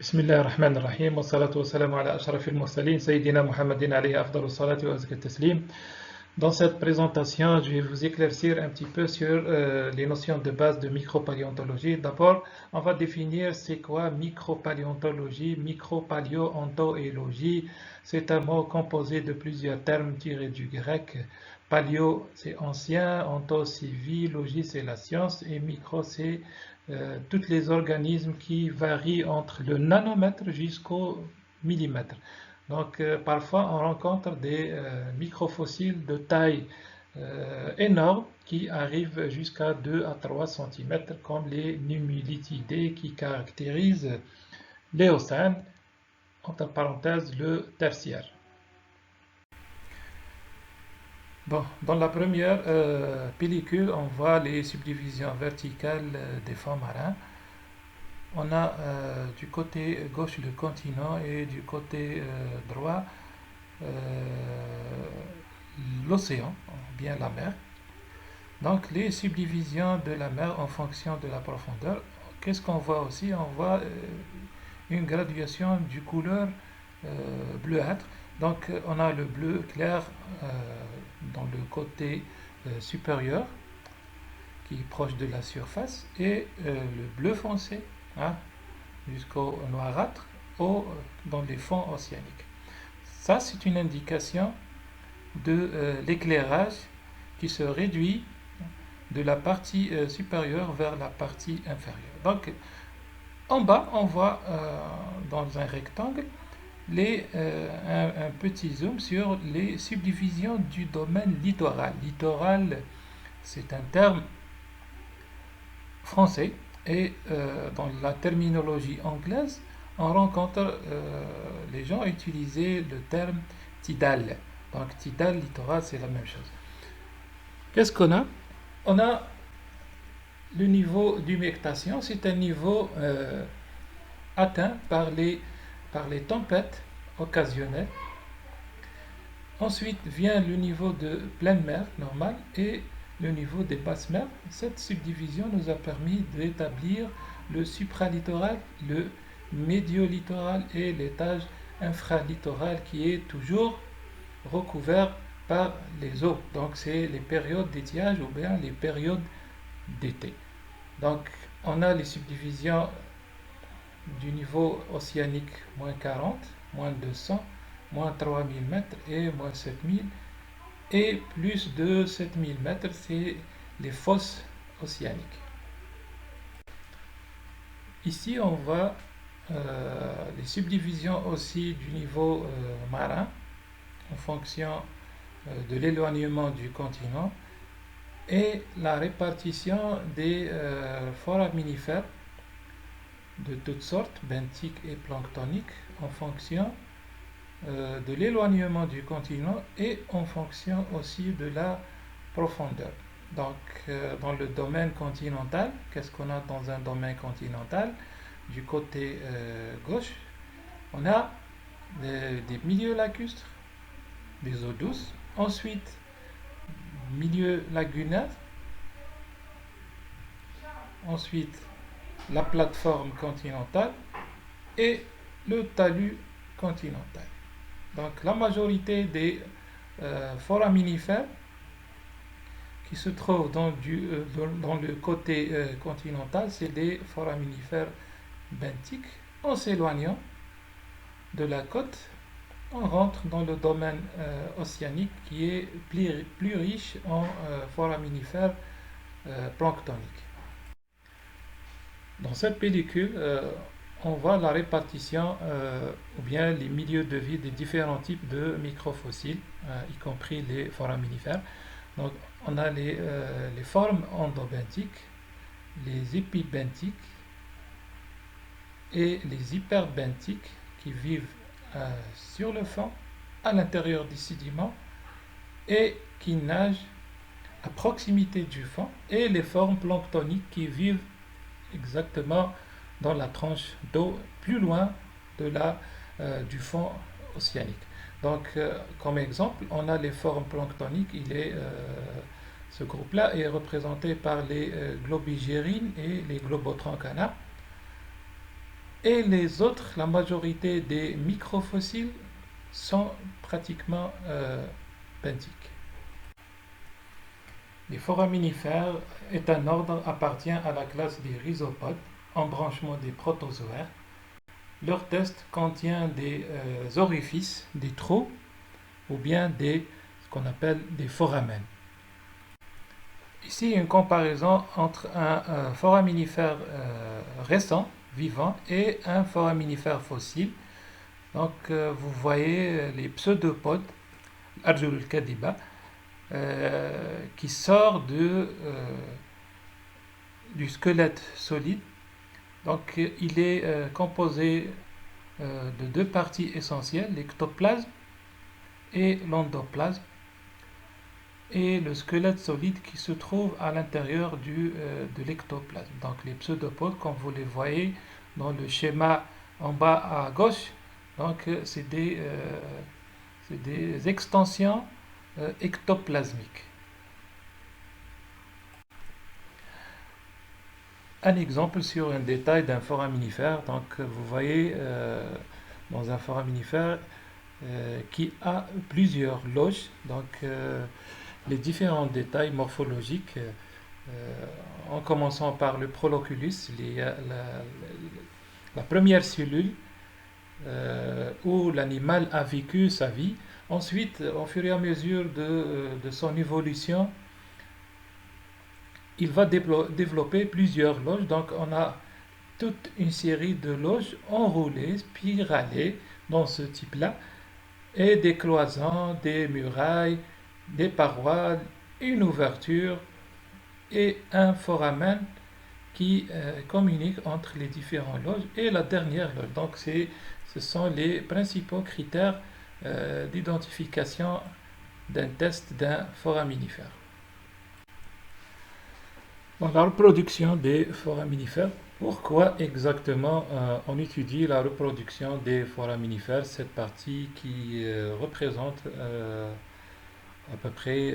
بسم الله الرحمن الرحيم والصلاة والسلام على أشرف المرسلين سيدنا محمد عليه أفضل الصلاة وأزكى التسليم. Dans cette présentation, je vais vous éclaircir un petit peu sur les notions de base de micropaléontologie. D'abord, on va définir c'est quoi micropaléontologie, micropaléontologie. C'est un mot composé de plusieurs termes tirés du grec. Paléo, c'est ancien, onto, c'est vie, logie, c'est la science, et micro, c'est tous les organismes qui varient entre le nanomètre jusqu'au millimètre. Donc, parfois, on rencontre des microfossiles de taille énorme qui arrivent jusqu'à 2 à 3 cm, comme les numulitidés qui caractérisent l'Éocène, entre parenthèses le tertiaire. Bon, dans la première pellicule, on voit les subdivisions verticales des fonds marins. On a du côté gauche le continent et du côté droit l'océan, ou bien la mer. Donc les subdivisions de la mer en fonction de la profondeur. Qu'est-ce qu'on voit aussi? On voit une graduation du couleur bleuâtre. Donc on a le bleu clair dans le côté supérieur qui est proche de la surface et le bleu foncé hein, jusqu'au noirâtre dans les fonds océaniques. Ça c'est une indication de l'éclairage qui se réduit de la partie supérieure vers la partie inférieure. Donc en bas on voit dans un rectangle un petit zoom sur les subdivisions du domaine littoral. Littoral, c'est un terme français et dans la terminologie anglaise, on rencontre les gens utiliser le terme tidal. Donc tidal, littoral, c'est la même chose. Qu'est-ce qu'on a? On a le niveau d'humectation, c'est un niveau atteint par les tempêtes occasionnelles. Ensuite vient le niveau de pleine mer normal et le niveau des basses mers. Cette subdivision nous a permis d'établir le supralittoral, le médiolittoral et l'étage infralittoral qui est toujours recouvert par les eaux. Donc c'est les périodes d'étiage ou bien les périodes d'été. Donc on a les subdivisions du niveau océanique moins 40, moins 200, moins 3000 mètres et moins 7000 et plus de 7000 mètres, c'est les fosses océaniques. Ici, on voit les subdivisions aussi du niveau marin en fonction de l'éloignement du continent et la répartition des foraminifères de toutes sortes, benthiques et planctoniques, en fonction de l'éloignement du continent et en fonction aussi de la profondeur. Donc, dans le domaine continental, qu'est-ce qu'on a dans un domaine continental? Du côté gauche, on a des milieux lacustres, des eaux douces. Ensuite, milieu lagunaire. Ensuite, la plateforme continentale et le talus continental. Donc, la majorité des foraminifères qui se trouvent dans le côté continental, c'est des foraminifères benthiques. En s'éloignant de la côte, on rentre dans le domaine océanique qui est plus riche en foraminifères planctoniques. Dans cette pellicule, on voit la répartition ou bien les milieux de vie des différents types de microfossiles, y compris les foraminifères. Donc, on a les formes endobenthiques, les épibenthiques et les hyperbenthiques qui vivent sur le fond, à l'intérieur des sédiments et qui nagent à proximité du fond, et les formes planctoniques qui vivent exactement dans la tranche d'eau plus loin du fond océanique. Donc, comme exemple, on a les formes planctoniques. Ce groupe-là est représenté par les globigérines et les globotranchana. Et les autres, la majorité des microfossiles sont pratiquement benthiques. Les foraminifères est un ordre appartient à la classe des rhizopodes, embranchement des protozoaires. Leur test contient des orifices, des trous, ou bien ce qu'on appelle des foramens. Ici, une comparaison entre un foraminifère récent, vivant, et un foraminifère fossile. Donc, vous voyez les pseudopodes, Arjul al-Kadiba, qui sort du squelette solide. Donc, il est composé de deux parties essentielles, l'ectoplasme et l'endoplasme, et le squelette solide qui se trouve à l'intérieur de l'ectoplasme. Donc, les pseudopodes, comme vous les voyez dans le schéma en bas à gauche, donc c'est des extensions ectoplasmiques. Un exemple sur un détail d'un foraminifère. Donc, vous voyez dans un foraminifère qui a plusieurs loges. Donc, les différents détails morphologiques, en commençant par le proloculus, la première cellule où l'animal a vécu sa vie. Ensuite, au fur et à mesure de son évolution, il va développer plusieurs loges. Donc, on a toute une série de loges enroulées, spiralées dans ce type-là, et des cloisons, des murailles, des parois, une ouverture et un foramen qui communique entre les différentes loges et la dernière loge. Donc, ce sont les principaux critères d'identification d'un test d'un foraminifère. Bon, la reproduction des foraminifères. Pourquoi exactement on étudie la reproduction des foraminifères, cette partie qui représente à peu près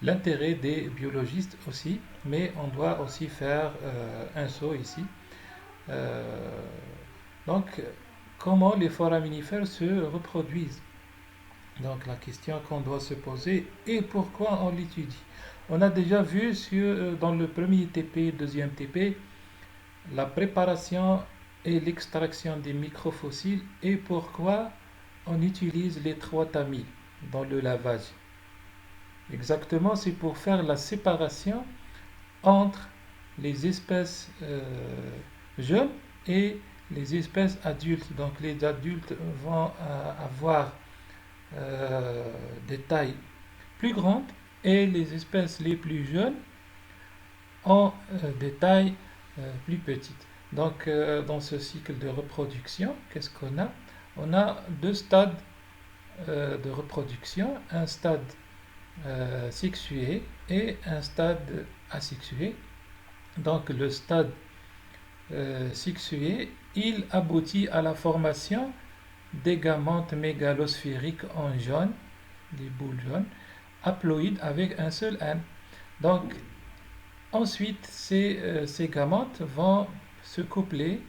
l'intérêt des biologistes aussi, mais on doit aussi faire un saut ici. Donc, comment les foraminifères se reproduisent? Donc, la question qu'on doit se poser et pourquoi on l'étudie. On a déjà vu dans le premier TP, deuxième TP, la préparation et l'extraction des microfossiles et pourquoi on utilise les 3 tamis dans le lavage. Exactement, c'est pour faire la séparation entre les espèces jeunes et les espèces adultes. Donc les adultes vont avoir des tailles plus grandes et les espèces les plus jeunes ont des tailles plus petites. Donc dans ce cycle de reproduction, qu'est-ce qu'on a? On a 2 stades de reproduction, un stade sexué et un stade asexué. Donc le stade sexué, il aboutit à la formation des gametes mégalosphériques en jaune, des boules jaunes, haploïdes avec un seul N. Donc ensuite ces gametes vont se coupler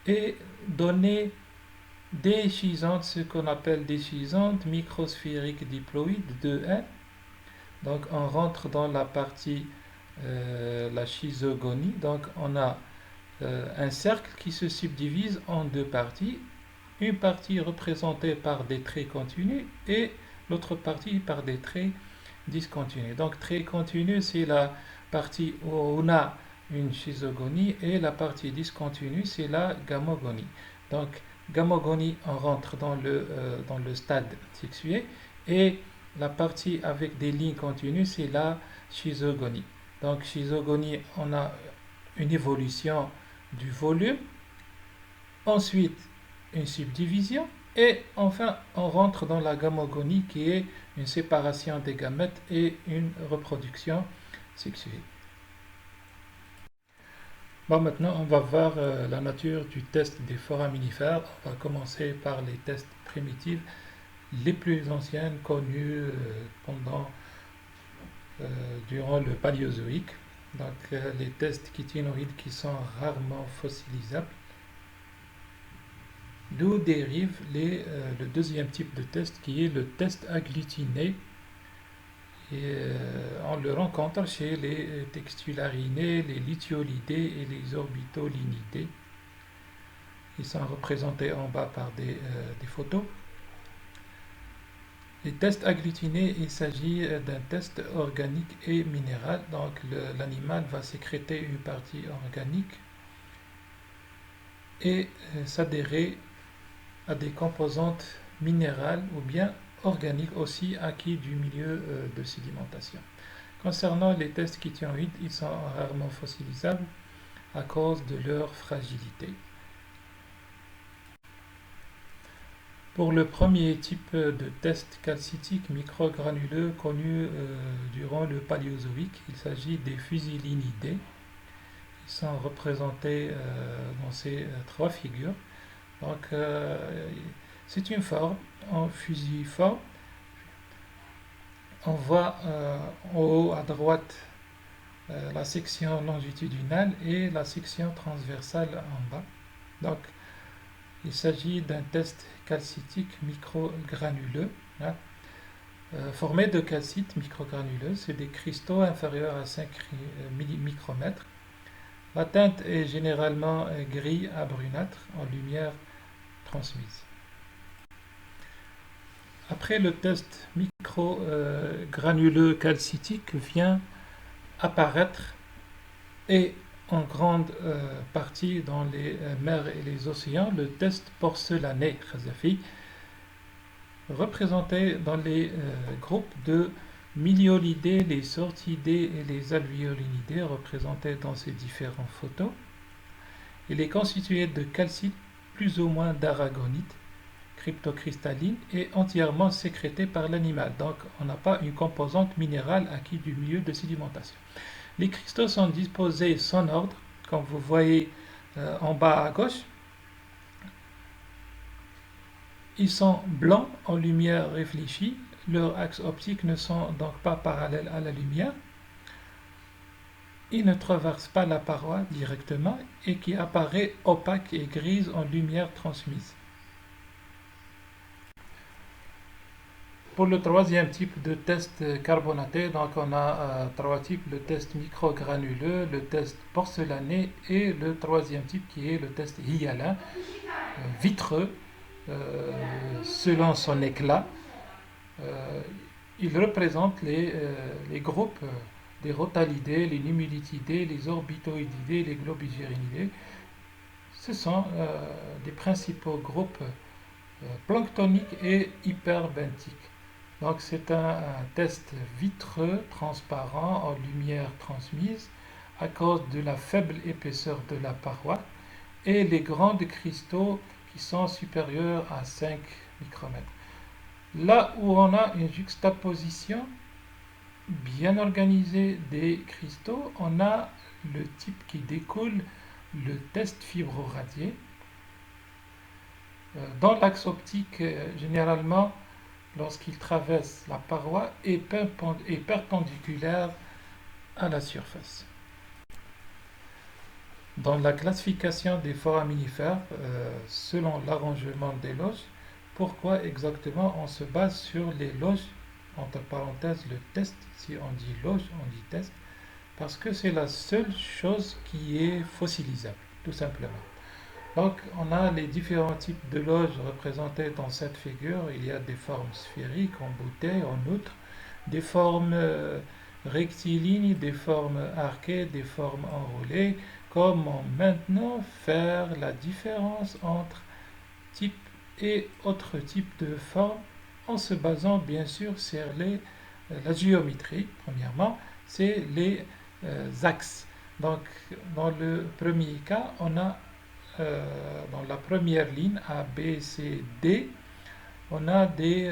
et donner des schisontes, ce qu'on appelle des schisontes microsphériques diploïdes de N. Donc on rentre dans la partie la schizogonie. Donc on a un cercle qui se subdivise en 2 parties. Une partie représentée par des traits continus et l'autre partie par des traits discontinus. Donc trait continu, c'est la partie où on a une schizogonie et la partie discontinue, c'est la gamogonie. Donc gamogonie, on rentre dans le stade sexué et la partie avec des lignes continues, c'est la schizogonie. Donc schizogonie, on a une évolution du volume, ensuite une subdivision et enfin on rentre dans la gamogonie qui est une séparation des gamètes et une reproduction sexuée. Bon, maintenant on va voir la nature du test des foraminifères. On va commencer par les tests primitifs les plus anciennes connues durant le Paléozoïque. Donc les tests chitinoïdes qui sont rarement fossilisables. d'où dérive le deuxième type de test qui est le test agglutiné. Et on le rencontre chez les textularinés, les lithiolidés et les orbitolinidés. Ils sont représentés en bas par des photos. Les tests agglutinés, il s'agit d'un test organique et minéral. Donc l'animal va sécréter une partie organique et s'adhérer à des composantes minérales ou bien organiques aussi acquis du milieu de sédimentation. Concernant les tests chytinoïdes, ils sont rarement fossilisables à cause de leur fragilité. Pour le premier type de test calcitique microgranuleux connu durant le Paléozoïque, il s'agit des fusilinidés. Ils sont représentés dans ces trois figures. Donc, c'est une forme en fusiforme. On voit en haut à droite la section longitudinale et la section transversale en bas. Donc, il s'agit d'un test calcitique microgranuleux, hein, formé de calcite microgranuleux. C'est des cristaux inférieurs à 5 micromètres. La teinte est généralement gris à brunâtre en lumière transmise. Après le test microgranuleux calcitique vient apparaître et en grande partie dans les mers et les océans le test porcelané Khazafi, représenté dans les groupes de miliolidés, les sortidés et les alvéolinidés représentés dans ces différentes photos. Il est constitué de calcite plus ou moins d'aragonite cryptocristalline et entièrement sécrété par l'animal. Donc on n'a pas une composante minérale acquise du milieu de sédimentation. Les cristaux sont disposés sans ordre, comme vous voyez en bas à gauche. Ils sont blancs en lumière réfléchie. Leurs axes optiques ne sont donc pas parallèles à la lumière. Ils ne traversent pas la paroi directement et qui apparaît opaque et grise en lumière transmise. Pour le troisième type de test carbonaté, donc on a trois types, le test microgranuleux, le test porcelané et le troisième type qui est le test hyalin, vitreux, selon son éclat. Il représente les groupes des rotalidés, les numulitidés, les orbitoïdidés, les globigyrinidés. Ce sont des principaux groupes planctoniques et hyperbenthiques. Donc c'est un test vitreux, transparent, en lumière transmise, à cause de la faible épaisseur de la paroi et les grands cristaux qui sont supérieurs à 5 micromètres. Là où on a une juxtaposition bien organisée des cristaux, on a le type qui découle, le test fibroradié. Dans l'axe optique, généralement, lorsqu'il traverse la paroi, est perpendiculaire à la surface. Dans la classification des foraminifères, selon l'arrangement des loges, pourquoi exactement on se base sur les loges, entre parenthèses le test, si on dit loge, on dit test, parce que c'est la seule chose qui est fossilisable, tout simplement. Donc on a les différents types de loges représentés dans cette figure. Il y a des formes sphériques, en bouteille, en outre, des formes rectilignes, des formes arquées, des formes enroulées. Comment maintenant faire la différence entre type et autres types de formes en se basant bien sûr sur la géométrie. Premièrement, c'est les axes. Donc dans le premier cas, on a dans la première ligne A, B, C, D, on a des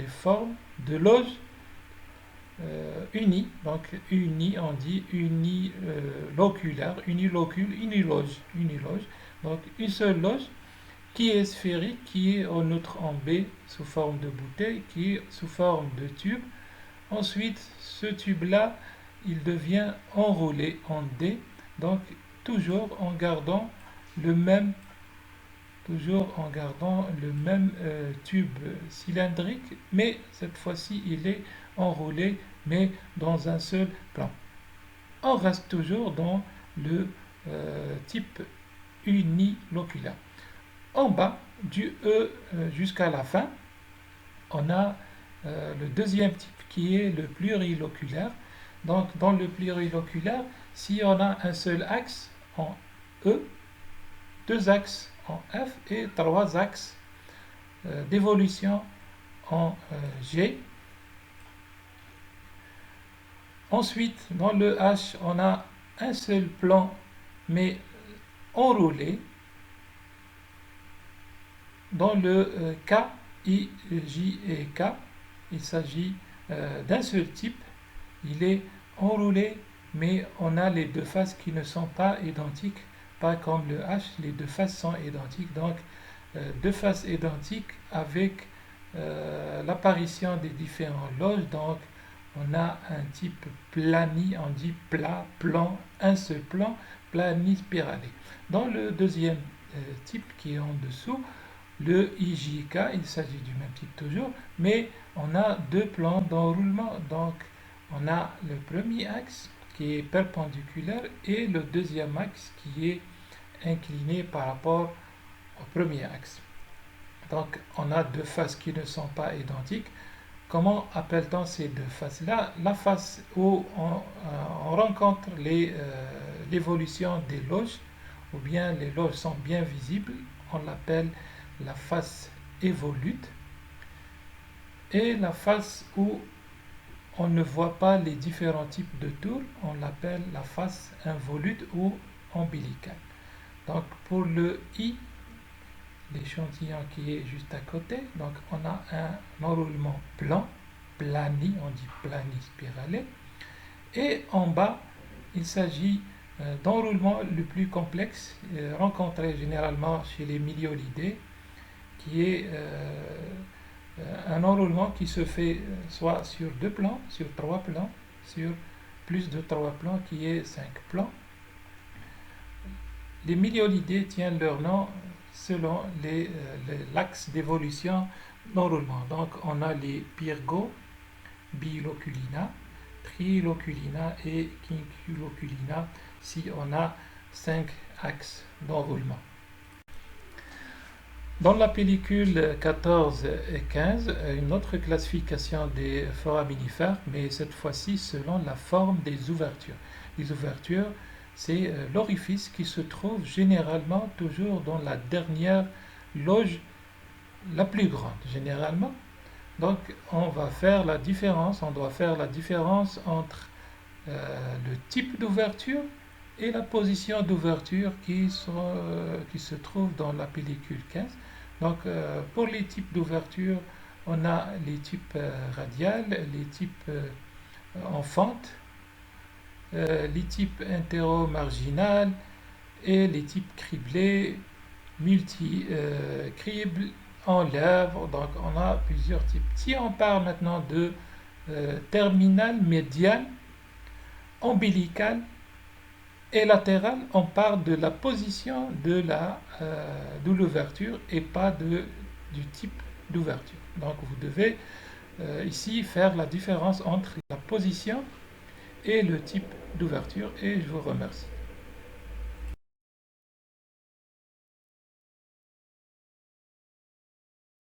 formes de loges unies. Donc uni, on dit uniloculaire, unilocule, uniloge, uniloge. Donc une seule loge qui est sphérique, qui est en outre en B sous forme de bouteille, qui est sous forme de tube. Ensuite, ce tube-là, il devient enroulé en D, donc toujours en gardant le même toujours en gardant le même tube cylindrique, mais cette fois-ci il est enroulé, mais dans un seul plan. On reste toujours dans le type uniloculaire. En bas, du E jusqu'à la fin, on a le deuxième type qui est le pluriloculaire. Donc, dans le pluriloculaire, si on a un seul axe en E, deux axes en F et trois axes d'évolution en G. Ensuite, dans le H, on a un seul plan, mais enroulé. Dans le K, I, J et K, il s'agit d'un seul type. Il est enroulé, mais on a les deux faces qui ne sont pas identiques, pas comme le H, les deux faces sont identiques. Donc, deux faces identiques avec l'apparition des différents loges. Donc, on a un type plani, on dit plat, plan, un seul plan, planispiralé. Dans le deuxième type qui est en dessous, le IJK, il s'agit du même type toujours, mais on a deux plans d'enroulement. Donc, on a le premier axe qui est perpendiculaire et le deuxième axe qui est incliné par rapport au premier axe. Donc, on a deux faces qui ne sont pas identiques. Comment appelle-t-on ces deux faces-là? La face où on rencontre l'évolution des loges, ou bien les loges sont bien visibles, on l'appelle la face évolute. Et la face où on ne voit pas les différents types de tours, on l'appelle la face involute ou ombilicale. Donc pour le I, l'échantillon qui est juste à côté, donc on a un enroulement plan, plani, on dit planispiralé, et en bas, il s'agit d'enroulement le plus complexe, rencontré généralement chez les myliolidés, qui est un enroulement qui se fait soit sur deux plans, sur trois plans, sur plus de trois plans, qui est 5 plans. Les myliolidés tiennent leur nom selon l'axe d'évolution d'enroulement. Donc on a les pyrgos, biloculina, triloculina et quinculoculina si on a 5 axes d'enroulement. Dans la pellicule 14 et 15, une autre classification des foraminifères, mais cette fois-ci selon la forme des ouvertures. Les ouvertures, c'est l'orifice qui se trouve généralement toujours dans la dernière loge la plus grande, généralement. Donc on va faire la différence, on doit faire la différence entre le type d'ouverture et la position d'ouverture qui se trouve dans la pellicule 15. Donc pour les types d'ouverture, on a les types radiales, les types en fente, les types intéro-marginales et les types criblés, multi-cribles, en lèvres. Donc on a plusieurs types. Si on parle maintenant de terminal, médial, ombilical et latéral, on parle de la position de l'ouverture et pas du type d'ouverture. Donc vous devez ici faire la différence entre la position et le type d'ouverture et je vous remercie.